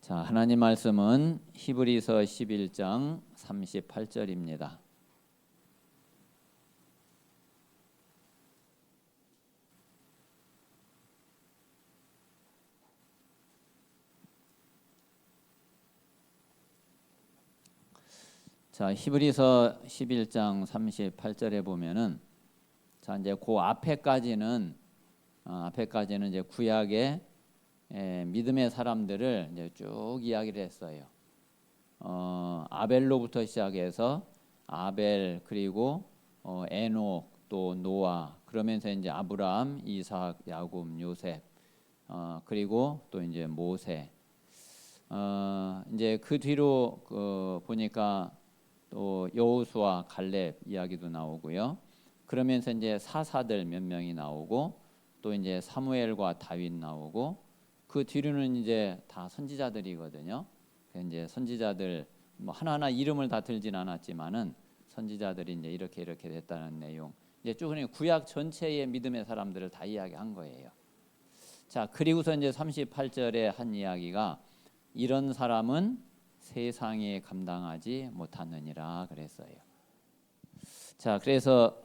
자, 하나님 말씀은 히브리서 11장 38절입니다. 자, 히브리서 11장 38절에 보면은 자, 이제 그 앞에까지는 이제 구약의 믿음의 사람들을 이제 쭉 이야기를 했어요. 아벨로부터 시작해서 아벨 그리고 에녹 또 노아 그러면서 이제 아브라함, 이삭, 야곱, 요셉 그리고 또 이제 모세 이제 그 뒤로 보니까 또 여호수아, 갈렙 이야기도 나오고요. 그러면서 이제 사사들 몇 명이 나오고 또 이제 사무엘과 다윗 나오고 그 뒤로는 이제 다 선지자들이거든요. 이제 선지자들 뭐 하나하나 이름을 다 들진 않았지만은 선지자들이 이제 이렇게 됐다는 내용. 이제 쭉 구약 전체의 믿음의 사람들을 다 이야기한 거예요. 자, 그리고서 이제 38절에 한 이야기가 이런 사람은 세상에 감당하지 못하느니라 그랬어요. 자, 그래서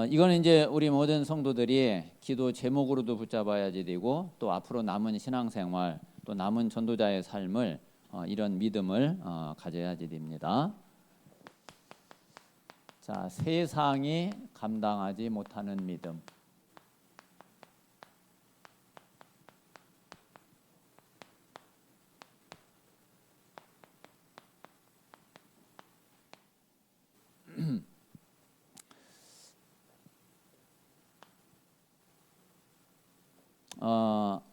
이거는 이제 우리 모든 성도들이 기도 제목으로도 붙잡아야지 되고 또 앞으로 남은 신앙생활 또 남은 전도자의 삶을 이런 믿음을 가져야지 됩니다. 자, 세상이 감당하지 못하는 믿음.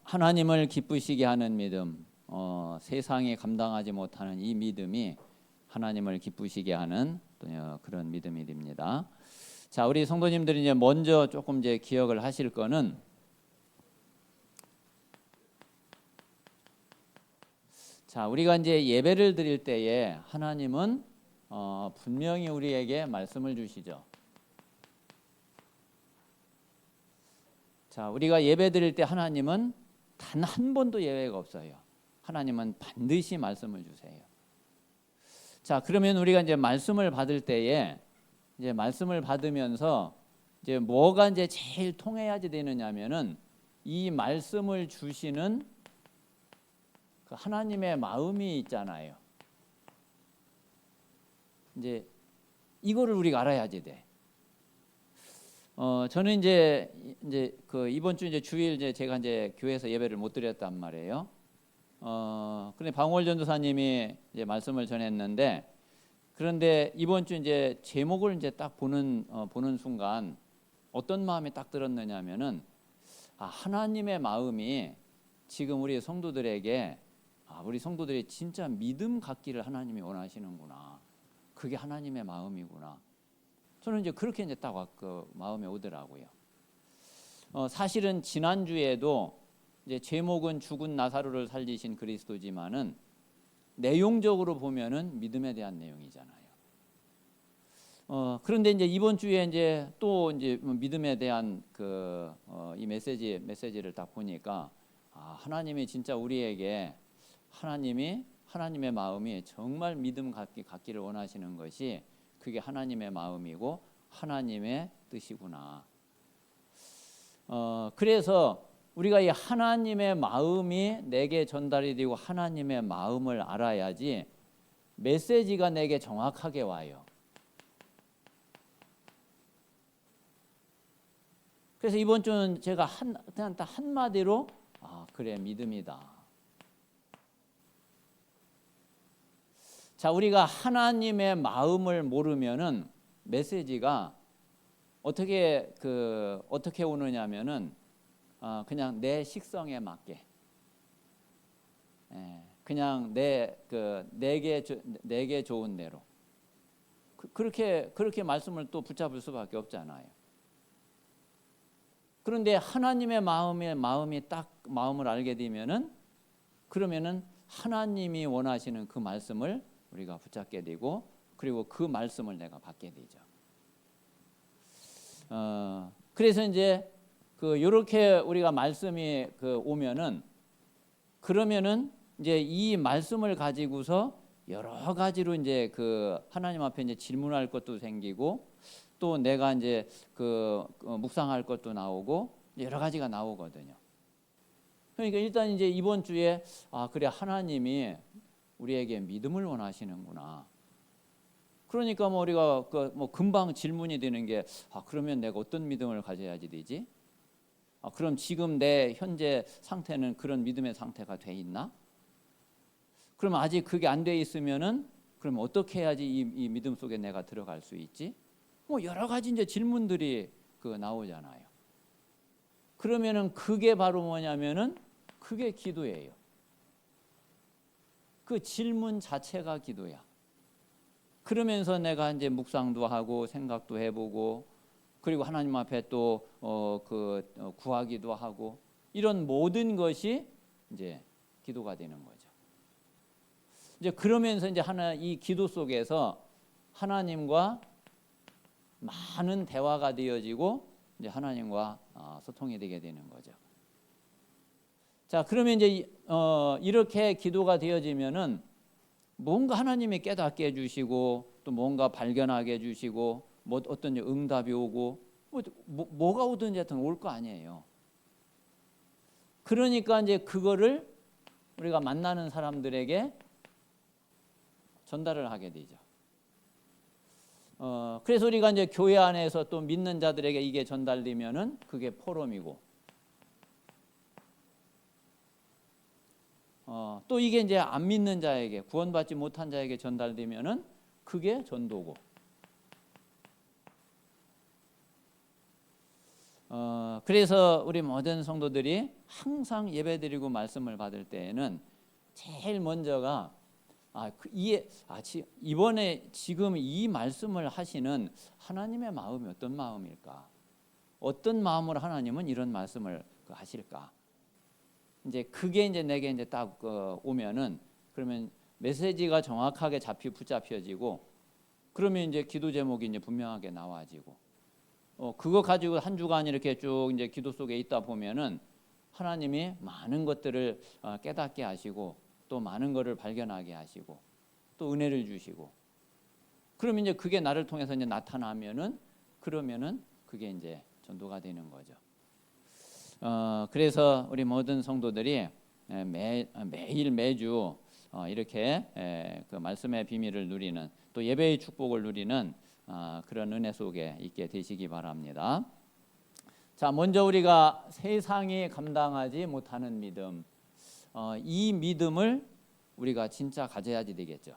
하나님을 기쁘시게 하는 믿음, 세상이 감당하지 못하는 이 믿음이 하나님을 기쁘시게 하는 그런 믿음이 됩니다. 자, 우리 성도님들이 이제 먼저 조금 이제 기억을 하실 거는 자, 우리가 이제 예배를 드릴 때에 하나님은 분명히 우리에게 말씀을 주시죠. 자, 우리가 예배 드릴 때 하나님은 단 한 번도 예외가 없어요. 하나님은 반드시 말씀을 주세요. 자, 그러면 우리가 이제 말씀을 받을 때에 이제 말씀을 받으면서 이제 뭐가 이제 제일 통해야지 되느냐면은 이 말씀을 주시는 그 하나님의 마음이 있잖아요. 이제 이거를 우리가 알아야지 돼. 저는 이제 그 이번 주 이제 주일 이제 제가 이제 교회에서 예배를 못 드렸단 말이에요. 근데 방월 전도사님이 이제 말씀을 전했는데 그런데 이번 주 이제 제목을 이제 딱 보는 순간 어떤 마음이 딱 들었느냐면은 하나님의 마음이 지금 우리 성도들에게 우리 성도들이 진짜 믿음 갖기를 하나님이 원하시는구나. 그게 하나님의 마음이구나. 저는 이제 그렇게 이제 딱 그 마음에 오더라고요. 사실은 지난 주에도 이제 제목은 죽은 나사로를 살리신 그리스도지만은 내용적으로 보면은 믿음에 대한 내용이잖아요. 그런데 이제 이번 주에 이제 또 이제 믿음에 대한 이 메시지를 딱 보니까 하나님이 진짜 우리에게 하나님의 마음이 정말 믿음 갖기를 원하시는 것이 그게 하나님의 마음이고 하나님의 뜻이구나. 그래서 우리가 이 하나님의 마음이 내게 전달이 되고 하나님의 마음을 알아야지 메시지가 내게 정확하게 와요. 그래서 이번 주는 제가 그냥 딱 한마디로 그래 믿음이다. 자, 우리가 하나님의 마음을 모르면은 메시지가 어떻게 오느냐면은 그냥 내 식성에 맞게, 그냥 내게 좋은 대로 그렇게 말씀을 또 붙잡을 수밖에 없잖아요. 그런데 하나님의 마음이 딱 마음을 알게 되면은 그러면은 하나님이 원하시는 그 말씀을 우리가 붙잡게 되고 그리고 그 말씀을 내가 받게 되죠. 그래서 이제 요렇게 우리가 말씀이 오면은 그러면은 이제 이 말씀을 가지고서 여러 가지로 이제 그 하나님 앞에 이제 질문할 것도 생기고 또 내가 이제 묵상할 것도 나오고 여러 가지가 나오거든요. 그러니까 일단 이제 이번 주에 그래 하나님이 우리에게 믿음을 원하시는구나. 그러니까 뭐 우리가 뭐 금방 질문이 되는 게 그러면 내가 어떤 믿음을 가져야지 되지? 그럼 지금 내 현재 상태는 그런 믿음의 상태가 돼 있나? 그럼 아직 그게 안 돼 있으면은 그럼 어떻게 해야지 이 믿음 속에 내가 들어갈 수 있지? 뭐 여러 가지 이제 질문들이 나오잖아요. 그러면은 그게 바로 뭐냐면은 그게 기도예요. 그 질문 자체가 기도야. 그러면서 내가 이제 묵상도 하고 생각도 해보고 그리고 하나님 앞에 또 구하기도 하고 이런 모든 것이 이제 기도가 되는 거죠. 이제 그러면서 이제 이 기도 속에서 하나님과 많은 대화가 되어지고 이제 하나님과 소통이 되게 되는 거죠. 자, 그러면 이제 이렇게 기도가 되어지면은 뭔가 하나님이 깨닫게 해주시고 또 뭔가 발견하게 해주시고 뭐 어떤 응답이 오고 뭐가 오든지 하여튼 올 거 아니에요. 그러니까 이제 그거를 우리가 만나는 사람들에게 전달을 하게 되죠. 그래서 우리가 이제 교회 안에서 또 믿는 자들에게 이게 전달되면은 그게 포럼이고, 또 이게 이제 안 믿는 자에게 구원받지 못한 자에게 전달되면은 그게 전도고, 그래서 우리 모든 성도들이 항상 예배드리고 말씀을 받을 때에는 제일 먼저가 이번에 지금 이 말씀을 하시는 하나님의 마음이 어떤 마음일까? 어떤 마음으로 하나님은 이런 말씀을 하실까? 이제 그게 이제 내게 이제 딱 오면은 그러면 메시지가 정확하게 붙잡혀지고 그러면 이제 기도 제목이 이제 분명하게 나와지고 그거 가지고 한 주간 이렇게 쭉 이제 기도 속에 있다 보면은 하나님이 많은 것들을 깨닫게 하시고 또 많은 것을 발견하게 하시고 또 은혜를 주시고 그러면 이제 그게 나를 통해서 이제 나타나면은 그러면은 그게 이제 전도가 되는 거죠. 그래서 우리 모든 성도들이 매일 매주 이렇게 그 말씀의 비밀을 누리는 또 예배의 축복을 누리는 그런 은혜 속에 있게 되시기 바랍니다. 자, 먼저 우리가 세상이 감당하지 못하는 믿음, 이 믿음을 우리가 진짜 가져야지 되겠죠.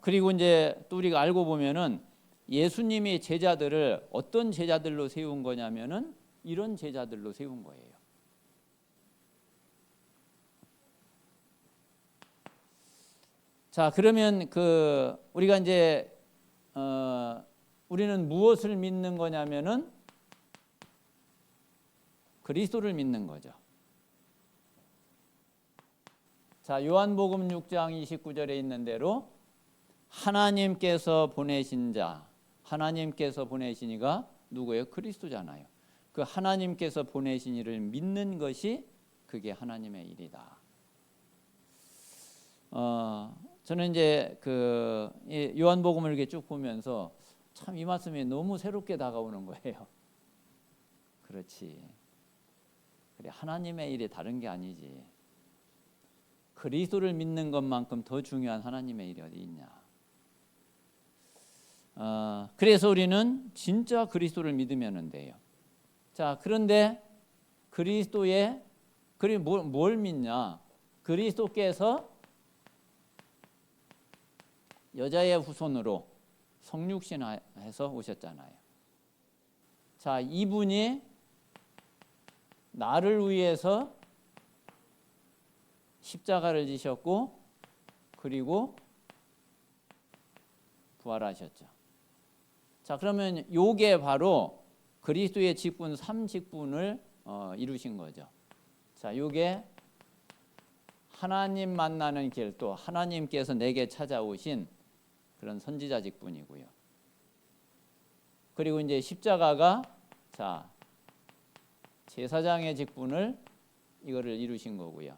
그리고 이제 또 우리가 알고 보면은 예수님이 제자들을 어떤 제자들로 세운 거냐면은 이런 제자들로 세운 거예요. 자, 그러면 우리가 이제 우리는 무엇을 믿는 거냐면은 그리스도를 믿는 거죠. 자, 요한복음 6장 29절에 있는 대로 하나님께서 보내신 자, 하나님께서 보내신 이가 누구예요? 그리스도잖아요. 그 하나님께서 보내신 이를 믿는 것이 그게 하나님의 일이다. 저는 이제 요한복음을 이렇게 쭉 보면서 참 이 말씀이 너무 새롭게 다가오는 거예요. 그렇지. 그래, 하나님의 일이 다른 게 아니지. 그리스도를 믿는 것만큼 더 중요한 하나님의 일이 어디 있냐. 그래서 우리는 진짜 그리스도를 믿으면 돼요. 자, 그런데 뭘 믿냐? 그리스도께서 여자의 후손으로 성육신해서 오셨잖아요. 자, 이분이 나를 위해서 십자가를 지셨고 그리고 부활하셨죠. 자, 그러면 요게 바로 그리스도의 직분 3직분을 이루신 거죠. 자, 요게 하나님 만나는 길, 또 하나님께서 내게 찾아오신 그런 선지자 직분이고요. 그리고 이제 십자가가 제사장의 직분을 이거를 이루신 거고요.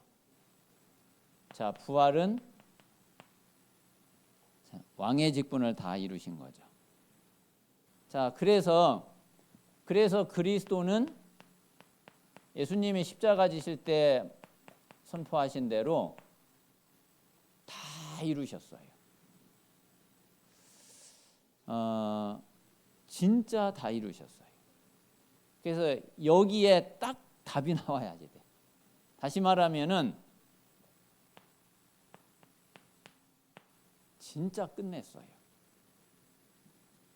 자, 부활은 왕의 직분을 다 이루신 거죠. 자, 그래서 그리스도는 예수님이 십자가 지실 때 선포하신 대로 다 이루셨어요. 진짜 다 이루셨어요. 그래서 여기에 딱 답이 나와야지 돼. 다시 말하면은 진짜 끝냈어요.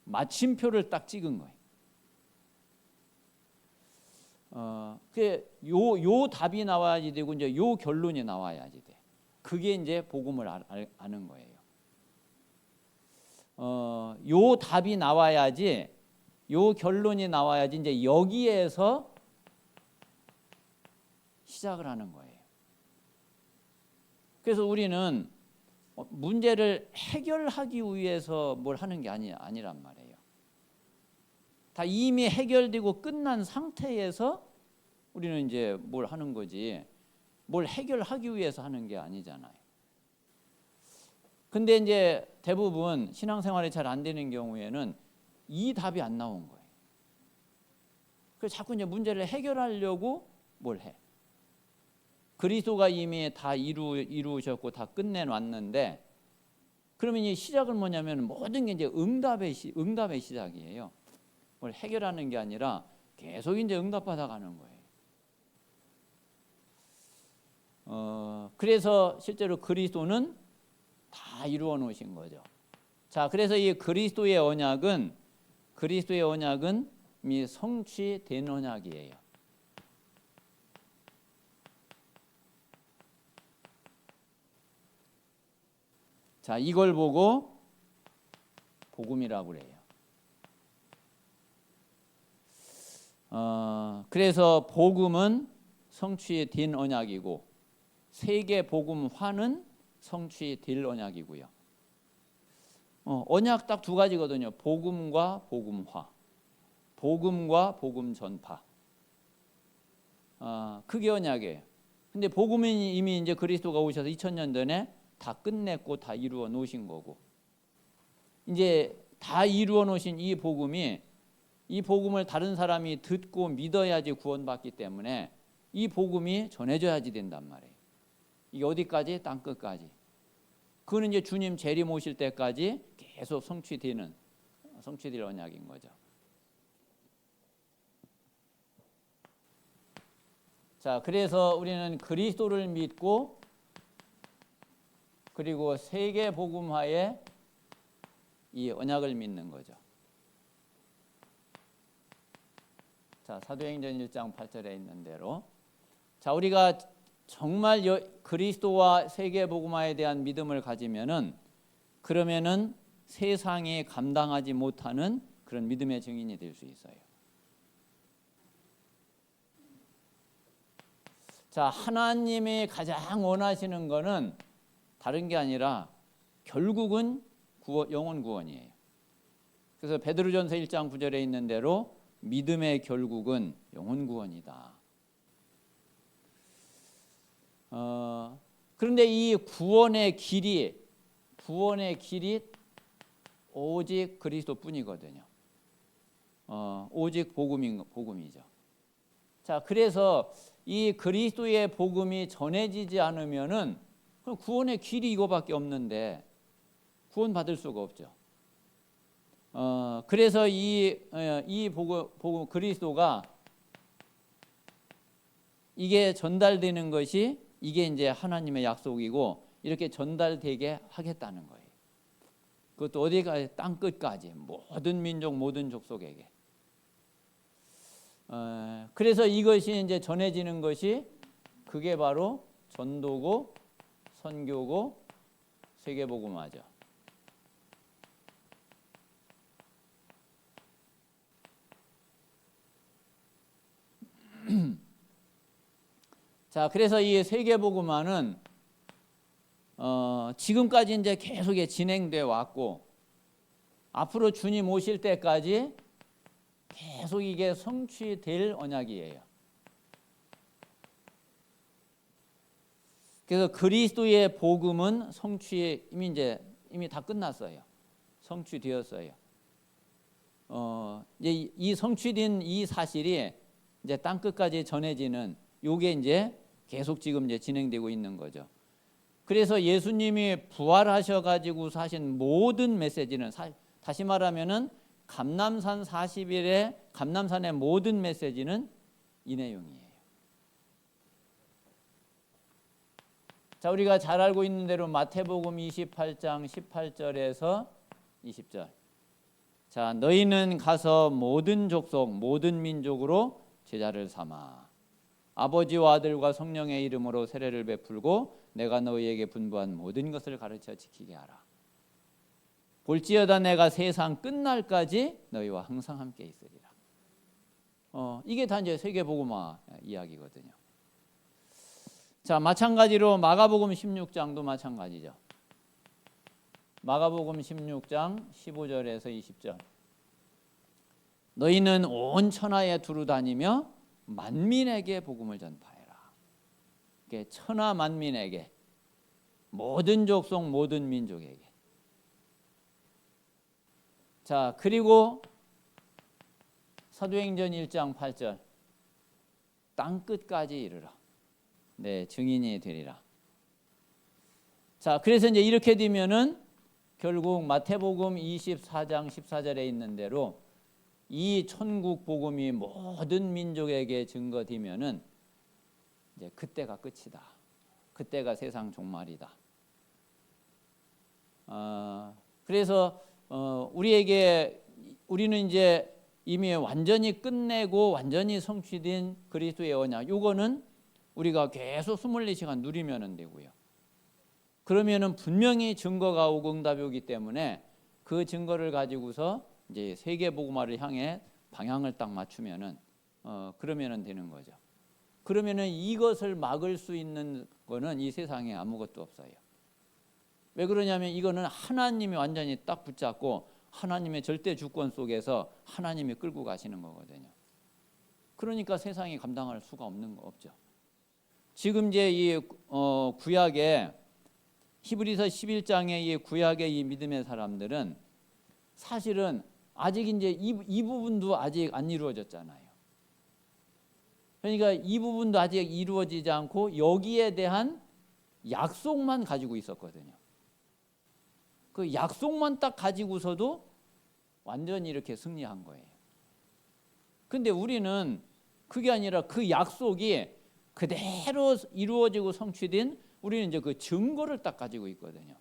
마침표를 딱 찍은 거예요. 요 답이 나와야지 되고 이제 요 결론이 나와야지 돼. 그게 이제 복음을 아는 거예요. 요 답이 나와야지, 요 결론이 나와야지 이제 여기에서 시작을 하는 거예요. 그래서 우리는 문제를 해결하기 위해서 뭘 하는 게 아니란 말이에요. 다 이미 해결되고 끝난 상태에서 우리는 이제 뭘 하는 거지, 뭘 해결하기 위해서 하는 게 아니잖아요. 근데 이제 대부분 신앙생활이 잘 안 되는 경우에는 이 답이 안 나온 거예요. 그래서 자꾸 이제 문제를 해결하려고 뭘 해. 그리스도가 이미 다 이루셨고 다 끝내놨는데, 그러면 이 시작은 뭐냐면 모든 게 이제 응답의 시작이에요. 뭘 해결하는 게 아니라 계속 이제 응답받아 가는 거예요. 그래서 실제로 그리스도는 다 이루어 놓으신 거죠. 자, 그래서 이 그리스도의 언약은 이미 성취된 언약이에요. 자, 이걸 보고 복음이라고 그래요. 그래서 복음은 성취된 언약이고 세계 복음화는 성취될 언약이고요. 언약 딱 두 가지거든요. 복음과 복음화, 복음과 복음 전파. 그게 언약이에요. 근데 복음은 이미 이제 그리스도가 오셔서 2000년 전에 다 끝냈고 다 이루어 놓으신 거고, 이제 다 이루어 놓으신 이 복음을 다른 사람이 듣고 믿어야지 구원받기 때문에 이 복음이 전해져야지 된단 말이에요. 이게 어디까지? 땅 끝까지. 그거는 이제 주님 재림 오실 때까지 계속 성취될 언약인 거죠. 자, 그래서 우리는 그리스도를 믿고 그리고 세계 복음화의 이 언약을 믿는 거죠. 자, 사도행전 1장 8절에 있는 대로, 자, 우리가 정말 그리스도와 세계 복음화에 대한 믿음을 가지면은, 그러면은 세상이 감당하지 못하는 그런 믿음의 증인이 될 수 있어요. 자, 하나님이 가장 원하시는 거는 다른 게 아니라 결국은 영혼 구원이에요. 그래서 베드로전서 1장 9절에 있는 대로 믿음의 결국은 영혼 구원이다. 그런데 이 구원의 길이 오직 그리스도뿐이거든요. 오직 복음이죠. 자, 그래서 이 그리스도의 복음이 전해지지 않으면은 그럼 구원의 길이 이거밖에 없는데 구원 받을 수가 없죠. 그래서 이 복음 그리스도가 이게 전달되는 것이 이게 이제 하나님의 약속이고 이렇게 전달되게 하겠다는 거예요. 그것도 어디까지? 땅 끝까지, 모든 민족, 모든 족속에게. 그래서 이것이 이제 전해지는 것이 그게 바로 전도고 선교고 세계복음화죠. 자, 그래서 이 세계복음화는 지금까지 이제 계속 진행돼 왔고 앞으로 주님 오실 때까지 계속 이게 성취될 언약이에요. 그래서 그리스도의 복음은 이미 다 끝났어요. 성취되었어요. 이제 이 성취된 이 사실이 이제 땅 끝까지 전해지는 요게 이제 계속 지금 이제 진행되고 있는 거죠. 그래서 예수님이 부활하셔 가지고 하신 모든 메시지는 다시 말하면은 감남산 40일의 감남산의 모든 메시지는 이 내용이에요. 자, 우리가 잘 알고 있는 대로 마태복음 28장 18절에서 20절. 자, 너희는 가서 모든 족속 모든 민족으로 제자를 삼아 아버지와 아들과 성령의 이름으로 세례를 베풀고 내가 너희에게 분부한 모든 것을 가르쳐 지키게 하라. 볼지어다 내가 세상 끝날까지 너희와 항상 함께 있으리라. 이게 다 이제 세계복음화 이야기거든요. 자, 마찬가지로 마가복음 16장도 마찬가지죠. 마가복음 16장 15절에서 20절. 너희는 온 천하에 두루 다니며 만민에게 복음을 전파해라. 천하 만민에게, 모든 족속 모든 민족에게. 자, 그리고 사도행전 1장 8절. 땅 끝까지 이르라. 네, 증인이 되리라. 자, 그래서 이제 이렇게 되면은 결국 마태복음 24장 14절에 있는 대로 이 천국 복음이 모든 민족에게 증거되면은 이제 그때가 끝이다. 그때가 세상 종말이다. 그래서 우리는 이제 이미 완전히 끝내고 완전히 성취된 그리스도의 언약, 요거는 우리가 계속 24시간 누리면 되고요. 그러면은 분명히 증거가 오고 응답이 오기 때문에 그 증거를 가지고서 이제 세계 복음화를 향해 방향을 딱 맞추면은 그러면은 되는 거죠. 그러면은 이것을 막을 수 있는 거는 이 세상에 아무것도 없어요. 왜 그러냐면 이거는 하나님이 완전히 딱 붙잡고 하나님의 절대 주권 속에서 하나님이 끌고 가시는 거거든요. 그러니까 세상이 감당할 수가 없죠. 지금 이제 이 구약의 히브리서 11장의 이 구약의 이 믿음의 사람들은 사실은 아직 이제 이 부분도 아직 안 이루어졌잖아요. 그러니까 이 부분도 아직 이루어지지 않고 여기에 대한 약속만 가지고 있었거든요. 그 약속만 딱 가지고서도 완전히 이렇게 승리한 거예요. 근데 우리는 그게 아니라 그 약속이 그대로 이루어지고 성취된 우리는 이제 그 증거를 딱 가지고 있거든요.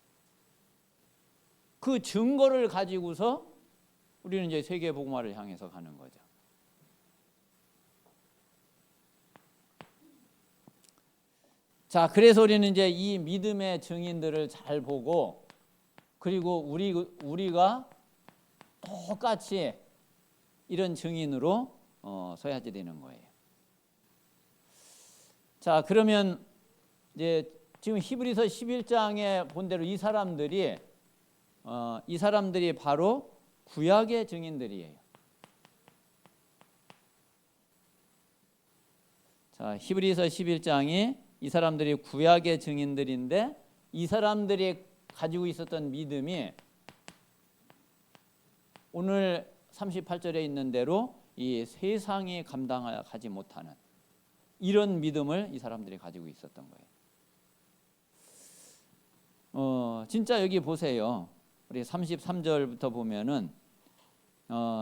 그 증거를 가지고서 우리는 이제 세계 복음화를 향해서 가는 거죠. 자, 그래서 우리는 이제 이 믿음의 증인들을 잘 보고 그리고 우리가 똑같이 이런 증인으로 서야지 되는 거예요. 자, 그러면 이제 지금 히브리서 11장에 본 대로 이 사람들이 바로 구약의 증인들이에요. 자, 히브리서 11장이 이 사람들이 구약의 증인들인데 이 사람들이 가지고 있었던 믿음이 오늘 38절에 있는 대로 이 세상이 감당하지 못하는 이런 믿음을 이 사람들이 가지고 있었던 거예요. 진짜 여기 보세요. 우리 33절부터 보면은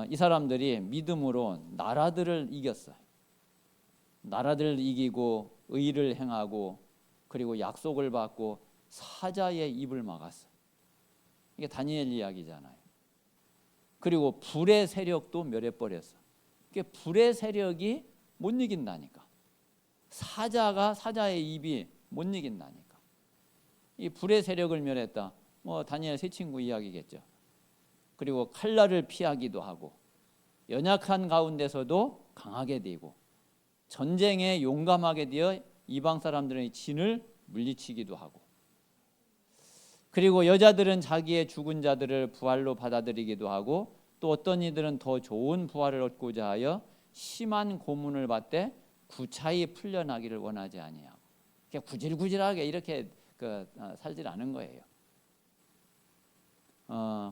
이 사람들이 믿음으로 나라들을 이겼어요. 나라들을 이기고 의를 행하고 그리고 약속을 받고 사자의 입을 막았어요. 이게 다니엘 이야기잖아요. 그리고 불의 세력도 멸해버렸어. 이게 불의 세력이 못 이긴다니까. 사자의 입이 못 이긴다니까. 이 불의 세력을 멸했다. 다니엘 세 친구 이야기겠죠. 그리고 칼날을 피하기도 하고 연약한 가운데서도 강하게 되고 전쟁에 용감하게 되어 이방 사람들의 진을 물리치기도 하고 그리고 여자들은 자기의 죽은 자들을 부활로 받아들이기도 하고 또 어떤 이들은 더 좋은 부활을 얻고자 하여 심한 고문을 받되 구차히 풀려나기를 원하지 아니하고 그냥 구질구질하게 이렇게 살질 않은 거예요.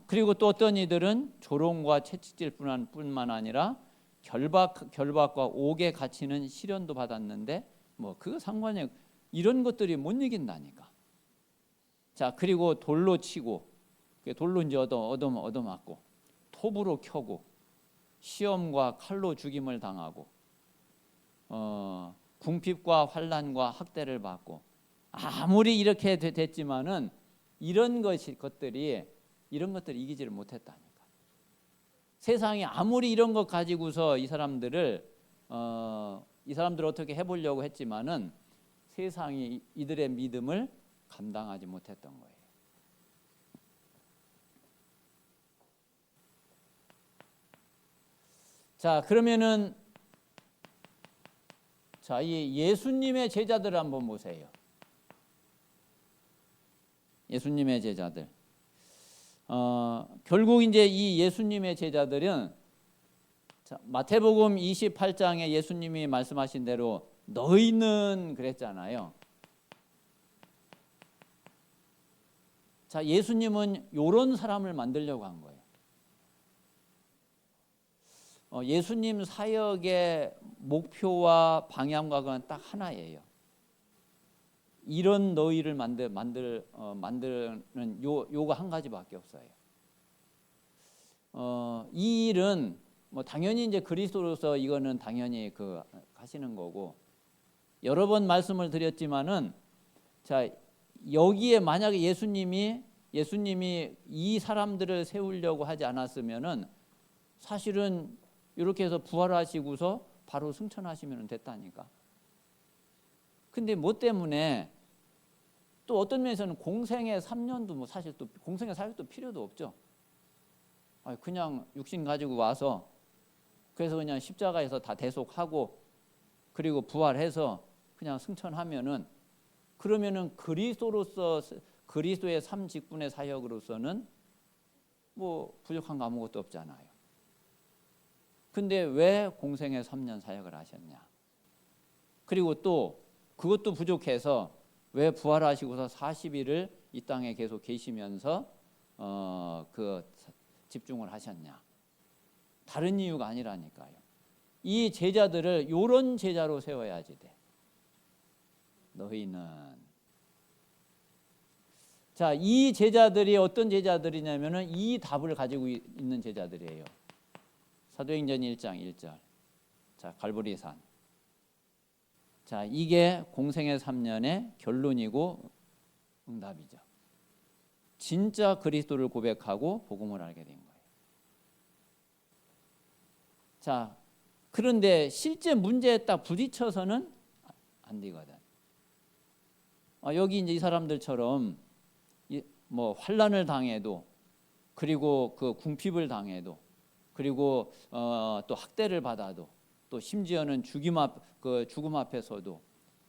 그리고 또 어떤 이들은 조롱과 채찍질 뿐만 아니라 결박과 옥에 갇히는 시련도 받았는데 뭐 그거 상관이 이런 것들이 못 이긴다니까. 자, 그리고 돌로 치고 돌로 이제 얻어맞고 톱으로 켜고 시험과 칼로 죽임을 당하고 궁핍과 환난과 학대를 받고 아무리 이렇게 됐지만은 이런 것들이 이기지를 못했다니까. 세상이 아무리 이런 것 가지고서 이 사람들을 어떻게 해보려고 했지만은 세상이 이들의 믿음을 감당하지 못했던 거예요. 자, 그러면은 이 예수님의 제자들을 한번 보세요. 예수님의 제자들. 결국 이제 이 예수님의 제자들은 마태복음 28장에 예수님이 말씀하신 대로 너희는 그랬잖아요. 자, 예수님은 이런 사람을 만들려고 한 거예요. 예수님 사역의 목표와 방향과는 딱 하나예요. 이런 너희를 만드는 요가 한 가지밖에 없어요. 이 일은 뭐 당연히 이제 그리스도로서 이거는 당연히 하시는 거고, 여러 번 말씀을 드렸지만은 자, 여기에 만약에 예수님이 이 사람들을 세우려고 하지 않았으면은 사실은 이렇게 해서 부활하시고서 바로 승천하시면 됐다니까. 근데 뭐 때문에 또 어떤 면에서는 공생의 3년도 뭐 사실 또 공생의 사역도 필요도 없죠. 그냥 육신 가지고 와서 그래서 그냥 십자가에서 다 대속하고 그리고 부활해서 그냥 승천하면은 그러면은 그리스도의 삶 직분의 사역으로서는 뭐 부족한 거 아무것도 없잖아요. 근데 왜 공생의 3년 사역을 하셨냐? 그리고 또 그것도 부족해서 왜 부활하시고서 40일을 이 땅에 계속 계시면서 집중을 하셨냐? 다른 이유가 아니라니까요. 이 제자들을 이런 제자로 세워야지 돼. 너희는. 자, 이 제자들이 어떤 제자들이냐면은 이 답을 가지고 있는 제자들이에요. 사도행전 1장 1절. 자, 갈보리산. 자, 이게 공생의 3년의 결론이고 응답이죠. 진짜 그리스도를 고백하고 복음을 알게 된 거예요. 자, 그런데 실제 문제에 딱 부딪혀서는 안 되거든. 여기 이제 이 사람들처럼 뭐 환난을 당해도, 그리고 그 궁핍을 당해도, 그리고 또 학대를 받아도, 또 심지어는 죽음 앞에서도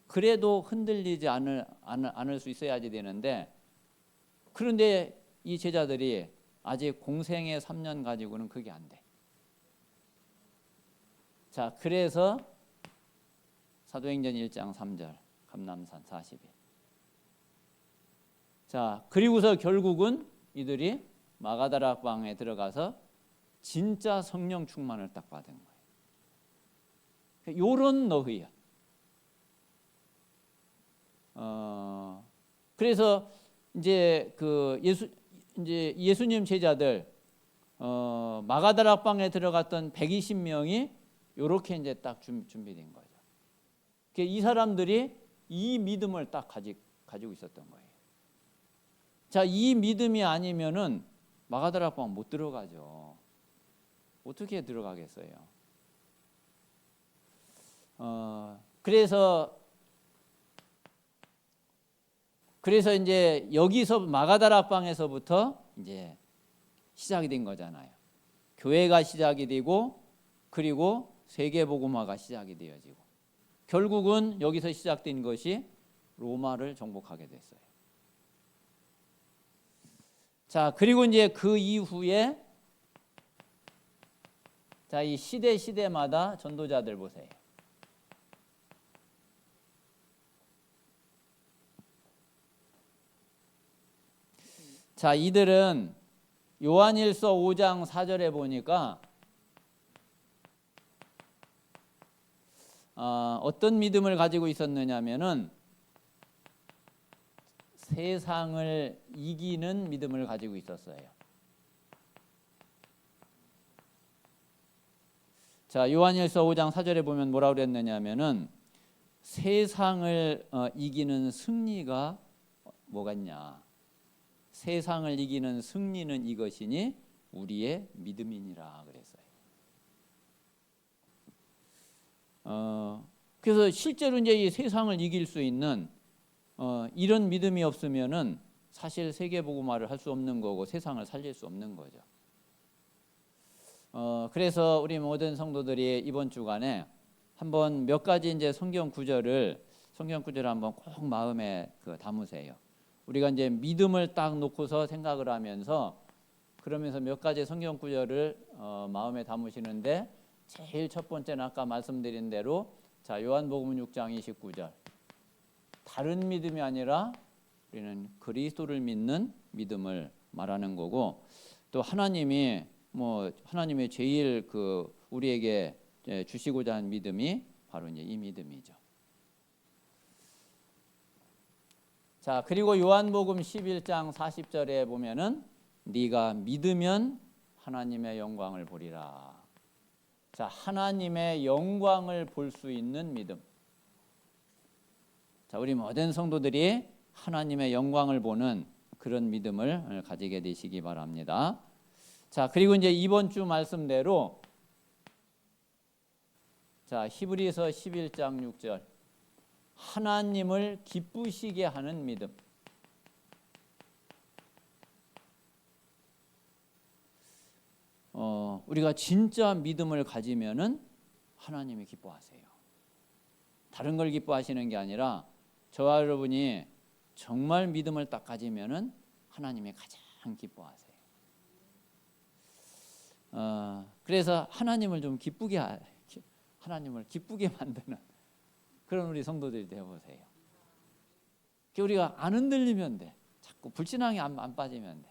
그래도 흔들리지 않을 수 있어야지 되는데, 그런데 이 제자들이 아직 공생의 3년 가지고는 그게 안 돼. 자, 그래서 사도행전 1장 3절 감람산 40일. 자, 그리고서 결국은 이들이 마가다락방에 들어가서 진짜 성령 충만을 딱 받은 거예요. 요런 너희야. 그래서 이제 예수님 제자들 마가다락방에 들어갔던 120명이 요렇게 이제 딱 준비된 거죠. 이 사람들이 이 믿음을 딱 가지고 있었던 거예요. 자, 이 믿음이 아니면은 마가다락방 못 들어가죠. 어떻게 들어가겠어요? 그래서 이제 여기서 마가다락방에서부터 이제 시작이 된 거잖아요. 교회가 시작이 되고, 그리고 세계복음화가 시작이 되어지고, 결국은 여기서 시작된 것이 로마를 정복하게 됐어요. 자, 그리고 이제 그 이후에 자, 이 시대마다 전도자들 보세요. 자, 이들은 요한일서 5장 4절에 보니까 어떤 믿음을 가지고 있었느냐면은 세상을 이기는 믿음을 가지고 있었어요. 자, 요한일서 5장 4절에 보면 뭐라고 그랬느냐면은 세상을 이기는 승리가 뭐가 있냐? 세상을 이기는 승리는 이것이니 우리의 믿음이니라 그랬어요. 그래서 실제로 이제 이 세상을 이길 수 있는 이런 믿음이 없으면은 사실 세계복음화를 할 수 없는 거고 세상을 살릴 수 없는 거죠. 그래서 우리 모든 성도들이 이번 주간에 한번 몇 가지 이제 성경 구절을 한번 꼭 마음에 담으세요. 우리가 이제 믿음을 딱 놓고서 생각을 하면서 그러면서 몇 가지 성경 구절을 마음에 담으시는데 제일 첫 번째는 아까 말씀드린 대로 자, 요한복음 6장 29절. 다른 믿음이 아니라 우리는 그리스도를 믿는 믿음을 말하는 거고, 또 하나님이 하나님의 제일 우리에게 주시고자 하는 믿음이 바로 이제 이 믿음이죠. 자, 그리고 요한복음 11장 40절에 보면은 네가 믿으면 하나님의 영광을 보리라. 자, 하나님의 영광을 볼 수 있는 믿음. 자, 우리 모든 성도들이 하나님의 영광을 보는 그런 믿음을 가지게 되시기 바랍니다. 자, 그리고 이제 이번 주 말씀대로 자, 히브리서 11장 6절. 하나님을 기쁘시게 하는 믿음. 우리가 진짜 믿음을 가지면은 하나님이 기뻐하세요. 다른 걸 기뻐하시는 게 아니라 저와 여러분이 정말 믿음을 딱 가지면은 하나님이 가장 기뻐하세요. 그래서 하나님을 좀 하나님을 기쁘게 만드는 그런 우리 성도들이 되어보세요. 우리가 안 흔들리면 돼. 자꾸 불신앙이 안 빠지면 돼.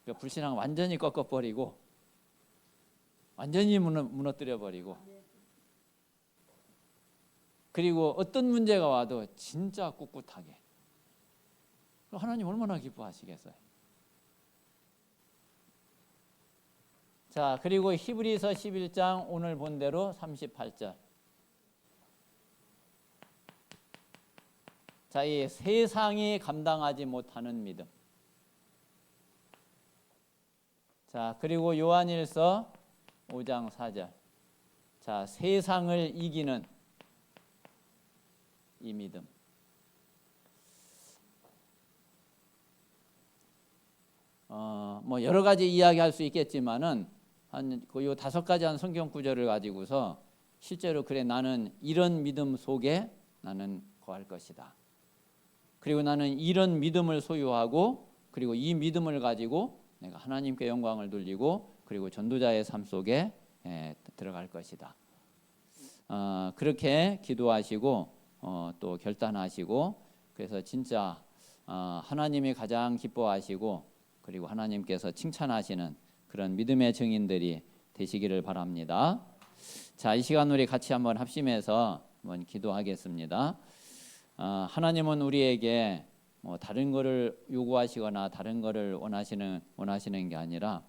그러니까 불신앙 완전히 꺾어버리고 완전히 무너뜨려버리고, 그리고 어떤 문제가 와도 진짜 꿋꿋하게. 하나님 얼마나 기뻐하시겠어요. 자, 그리고 히브리서 11장 오늘 본 대로 38절. 자, 이 세상이 감당하지 못하는 믿음. 자, 그리고 요한일서 5장 4절. 자, 세상을 이기는 이 믿음. 여러 가지 이야기할 수 있겠지만은 요 5가지 한 성경 구절을 가지고서 실제로 그래 나는 이런 믿음 속에 나는 거할 것이다. 그리고 나는 이런 믿음을 소유하고 그리고 이 믿음을 가지고 내가 하나님께 영광을 돌리고 그리고 전도자의 삶 속에 들어갈 것이다. 그렇게 기도하시고 또 결단하시고, 그래서 진짜 하나님이 가장 기뻐하시고 그리고 하나님께서 칭찬하시는 그런 믿음의 증인들이 되시기를 바랍니다. 자, 이 시간 우리 같이 한번 합심해서 한번 기도하겠습니다. 하나님은 우리에게 다른 거를 요구하시거나 다른 거를 원하시는 게 아니라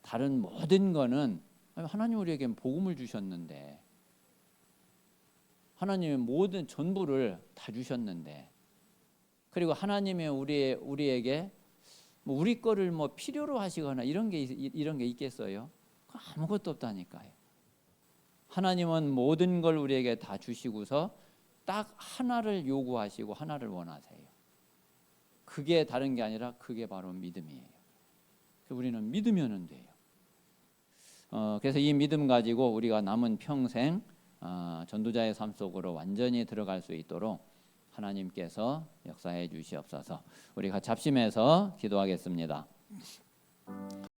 다른 모든 거는 하나님 우리에게 복음을 주셨는데, 하나님의 모든 전부를 다 주셨는데, 그리고 하나님이 우리에게 우리 거를 필요로 하시거나 이런 게 있겠어요? 아무것도 없다니까요. 하나님은 모든 걸 우리에게 다 주시고서 딱 하나를 요구하시고 하나를 원하세요. 그게 다른 게 아니라 그게 바로 믿음이에요. 우리는 믿으면 돼요. 그래서 이 믿음 가지고 우리가 남은 평생 전도자의 삶 속으로 완전히 들어갈 수 있도록 하나님께서 역사해 주시옵소서. 우리 같이 합심해서 기도하겠습니다.